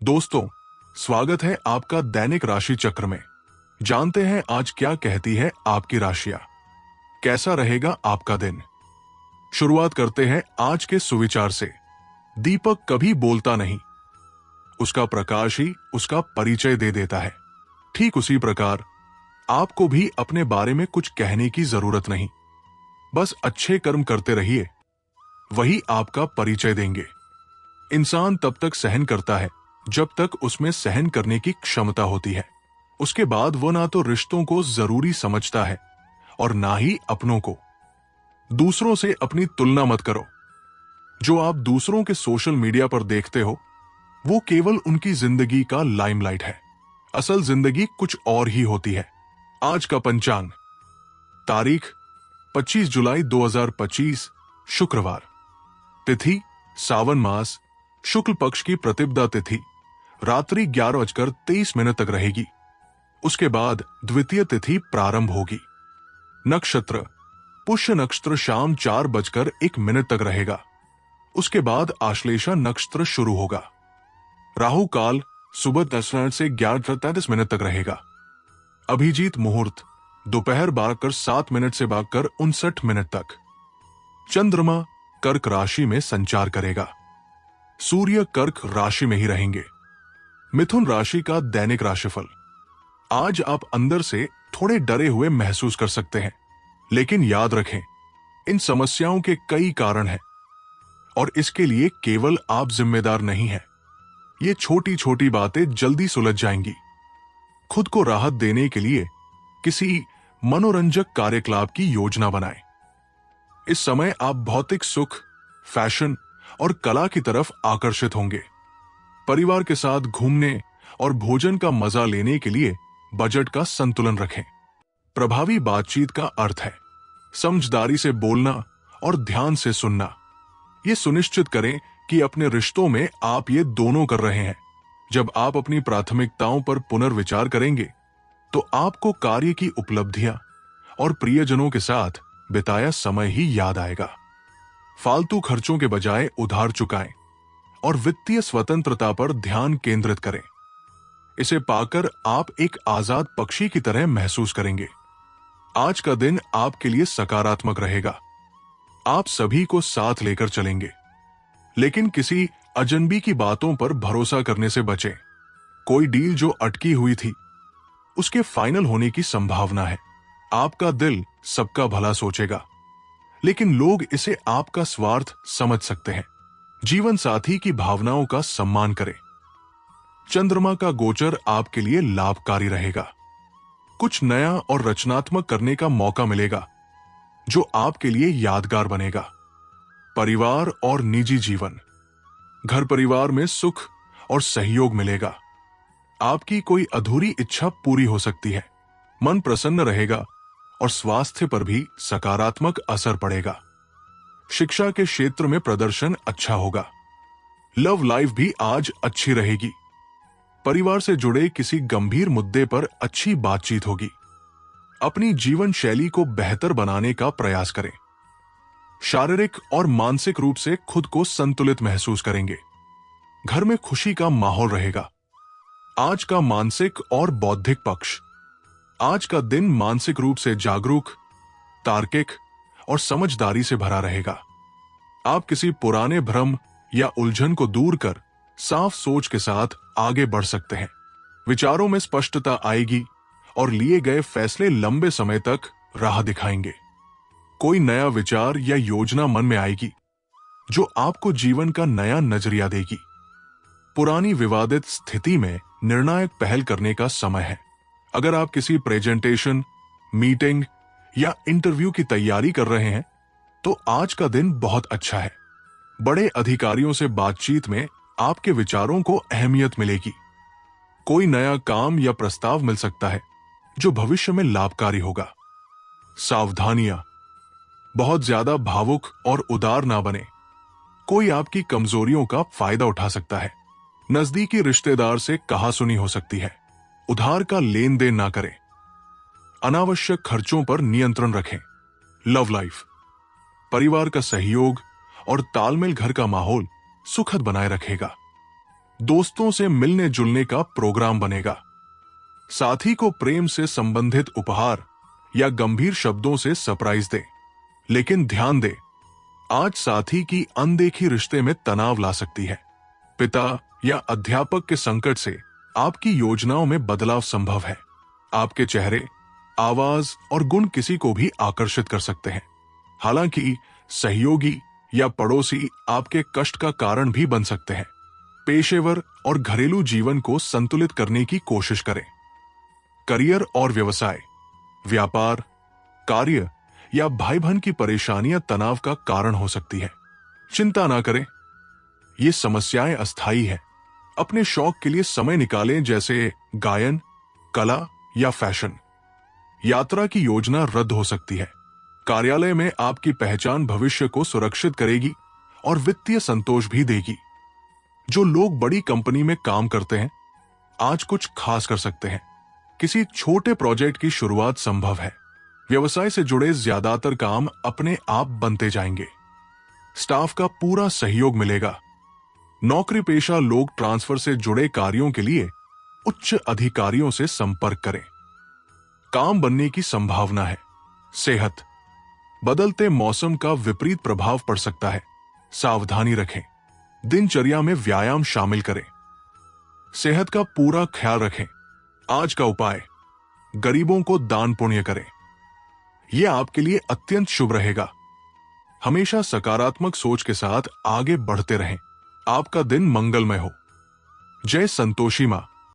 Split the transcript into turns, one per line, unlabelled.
दोस्तों, स्वागत है आपका दैनिक राशि चक्र में। जानते हैं आज क्या कहती है आपकी राशियां। कैसा रहेगा आपका दिन। शुरुआत करते हैं आज के सुविचार से। दीपक कभी बोलता नहीं, उसका प्रकाश ही उसका परिचय दे देता है। ठीक उसी प्रकार आपको भी अपने बारे में कुछ कहने की जरूरत नहीं, बस अच्छे कर्म करते रहिए, वही आपका परिचय देंगे। इंसान तब तक सहन करता है जब तक उसमें सहन करने की क्षमता होती है। उसके बाद वो ना तो रिश्तों को जरूरी समझता है और ना ही अपनों को। दूसरों से अपनी तुलना मत करो। जो आप दूसरों के सोशल मीडिया पर देखते हो वो केवल उनकी जिंदगी का लाइमलाइट है। असल जिंदगी कुछ और ही होती है। आज का पंचांग, तारीख 25 जुलाई 2025, शुक्रवार। तिथि सावन मास, शुक्ल पक्ष की प्रतिपदा तिथि रात्रि 11:23 तक रहेगी। उसके बाद द्वितीय तिथि प्रारंभ होगी। नक्षत्र पुष्य नक्षत्र शाम 4:01 तक रहेगा। उसके बाद आश्लेषा नक्षत्र शुरू होगा। राहु काल सुबह 10 से 11:43 तक रहेगा। अभिजीत मुहूर्त दोपहर 12:07 से 12:59 तक। चंद्रमा कर्क राशि में संचार करेगा। सूर्य कर्क राशि में ही रहेंगे। मिथुन राशि का दैनिक राशिफल। आज आप अंदर से थोड़े डरे हुए महसूस कर सकते हैं, लेकिन याद रखें, इन समस्याओं के कई कारण हैं और इसके लिए केवल आप जिम्मेदार नहीं हैं। ये छोटी छोटी बातें जल्दी सुलझ जाएंगी। खुद को राहत देने के लिए किसी मनोरंजक कार्यकलाप की योजना बनाएं। इस समय आप भौतिक सुख, फैशन और कला की तरफ आकर्षित होंगे। परिवार के साथ घूमने और भोजन का मजा लेने के लिए बजट का संतुलन रखें। प्रभावी बातचीत का अर्थ है समझदारी से बोलना और ध्यान से सुनना। ये सुनिश्चित करें कि अपने रिश्तों में आप ये दोनों कर रहे हैं। जब आप अपनी प्राथमिकताओं पर पुनर्विचार करेंगे तो आपको कार्य की उपलब्धियां और प्रियजनों के साथ बिताया समय ही याद आएगा। फालतू खर्चों के बजाय उधार चुकाएं और वित्तीय स्वतंत्रता पर ध्यान केंद्रित करें। इसे पाकर आप एक आजाद पक्षी की तरह महसूस करेंगे। आज का दिन आपके लिए सकारात्मक रहेगा। आप सभी को साथ लेकर चलेंगे, लेकिन किसी अजनबी की बातों पर भरोसा करने से बचें। कोई डील जो अटकी हुई थी उसके फाइनल होने की संभावना है। आपका दिल सबका भला सोचेगा, लेकिन लोग इसे आपका स्वार्थ समझ सकते हैं। जीवन साथी की भावनाओं का सम्मान करें। चंद्रमा का गोचर आपके लिए लाभकारी रहेगा। कुछ नया और रचनात्मक करने का मौका मिलेगा जो आपके लिए यादगार बनेगा। परिवार और निजी जीवन, घर परिवार में सुख और सहयोग मिलेगा। आपकी कोई अधूरी इच्छा पूरी हो सकती है। मन प्रसन्न रहेगा और स्वास्थ्य पर भी सकारात्मक असर पड़ेगा। शिक्षा के क्षेत्र में प्रदर्शन अच्छा होगा। लव लाइफ भी आज अच्छी रहेगी। परिवार से जुड़े किसी गंभीर मुद्दे पर अच्छी बातचीत होगी। अपनी जीवन शैली को बेहतर बनाने का प्रयास करें। शारीरिक और मानसिक रूप से खुद को संतुलित महसूस करेंगे। घर में खुशी का माहौल रहेगा। आज का मानसिक और बौद्धिक पक्ष। आज का दिन मानसिक रूप से जागरूक, तार्किक और समझदारी से भरा रहेगा। आप किसी पुराने भ्रम या उलझन को दूर कर साफ सोच के साथ आगे बढ़ सकते हैं। विचारों में स्पष्टता आएगी और लिए गए फैसले लंबे समय तक राह दिखाएंगे। कोई नया विचार या योजना मन में आएगी जो आपको जीवन का नया नजरिया देगी। पुरानी विवादित स्थिति में निर्णायक पहल करने का समय है। अगर आप किसी प्रेजेंटेशन, मीटिंग या इंटरव्यू की तैयारी कर रहे हैं तो आज का दिन बहुत अच्छा है। बड़े अधिकारियों से बातचीत में आपके विचारों को अहमियत मिलेगी। कोई नया काम या प्रस्ताव मिल सकता है जो भविष्य में लाभकारी होगा। सावधानियां, बहुत ज्यादा भावुक और उदार ना बने। कोई आपकी कमजोरियों का फायदा उठा सकता है। नजदीकी रिश्तेदार से कहासुनी हो सकती है। उधार का लेन देन ना करें। अनावश्यक खर्चों पर नियंत्रण रखें। लव लाइफ, परिवार का सहयोग और तालमेल घर का माहौल सुखद बनाए रखेगा। दोस्तों से मिलने जुलने का प्रोग्राम बनेगा। साथी को प्रेम से संबंधित उपहार या गंभीर शब्दों से सरप्राइज दे। लेकिन ध्यान दे, आज साथी की अनदेखी रिश्ते में तनाव ला सकती है। पिता या अध्यापक के संकट से आपकी योजनाओं में बदलाव संभव है। आपके चेहरे, आवाज और गुण किसी को भी आकर्षित कर सकते हैं। हालांकि सहयोगी या पड़ोसी आपके कष्ट का कारण भी बन सकते हैं। पेशेवर और घरेलू जीवन को संतुलित करने की कोशिश करें। करियर और व्यवसाय, व्यापार, कार्य या भाई बहन की परेशानियां तनाव का कारण हो सकती है। चिंता ना करें, ये समस्याएं अस्थायी हैं। अपने शौक के लिए समय निकालें, जैसे गायन, कला या फैशन। यात्रा की योजना रद्द हो सकती है। कार्यालय में आपकी पहचान भविष्य को सुरक्षित करेगी और वित्तीय संतोष भी देगी। जो लोग बड़ी कंपनी में काम करते हैं, आज कुछ खास कर सकते हैं। किसी छोटे प्रोजेक्ट की शुरुआत संभव है। व्यवसाय से जुड़े ज्यादातर काम अपने आप बनते जाएंगे। स्टाफ का पूरा सहयोग मिलेगा। नौकरी पेशा लोग ट्रांसफर से जुड़े कार्यों के लिए उच्च अधिकारियों से संपर्क करें। काम बनने की संभावना है। सेहत, बदलते मौसम का विपरीत प्रभाव पड़ सकता है। सावधानी रखें। दिनचर्या में व्यायाम शामिल करें। सेहत का पूरा ख्याल रखें। आज का उपाय, गरीबों को दान पुण्य करें। यह आपके लिए अत्यंत शुभ रहेगा। हमेशा सकारात्मक सोच के साथ आगे बढ़ते रहें। आपका दिन मंगलमय हो। जय संतोषी मां।